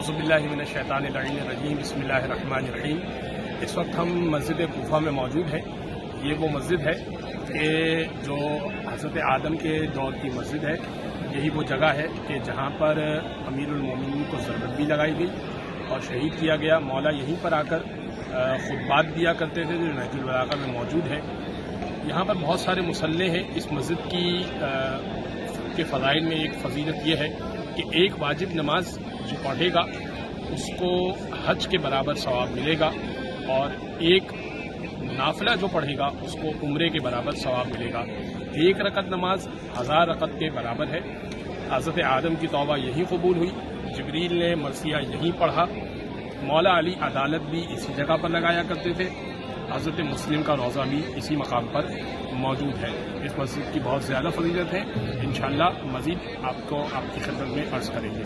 बिस्मिल्लाहिर्रहमानिर्रहीम बिस्मिल्लाहिर्रहमानिर्रहीम। इस वक्त हम मस्जिद कूफा में मौजूद हैं। ये वो मस्जिद है कि जो हज़रत आदम के दौर की मस्जिद है। यही वो जगह है कि जहाँ पर अमीरुल मोमिनीन को ज़रबत भी लगाई गई और शहीद किया गया। मौला यहीं पर आकर खुतबात दिया करते थे, जो नहजुल बलागा में मौजूद है। यहाँ पर बहुत सारे मुसल्ले हैं। इस मस्जिद के फ़ज़ाइल में एक फ़जीलत ये है कि एक वाजिब नमाज जो पढ़ेगा उसको हज के बराबर सवाब मिलेगा और एक नाफिला जो पढ़ेगा उसको उम्रे के बराबर सवाब मिलेगा। एक रकत नमाज 1000 रकत के बराबर है। हज़रत आदम की तौबा यहीं कबूल हुई, जिब्रील ने मरसिया यहीं पढ़ा, मौला अली अदालत भी इसी जगह पर लगाया करते थे। हज़रत मुस्लिम का रोज़ा भी इसी मकाम पर मौजूद है। इस मस्जिद की बहुत ज़्यादा फजीलत है। इंशाअल्लाह मज़ीद आपको आपकी खिदमत में अर्ज़ करेंगे।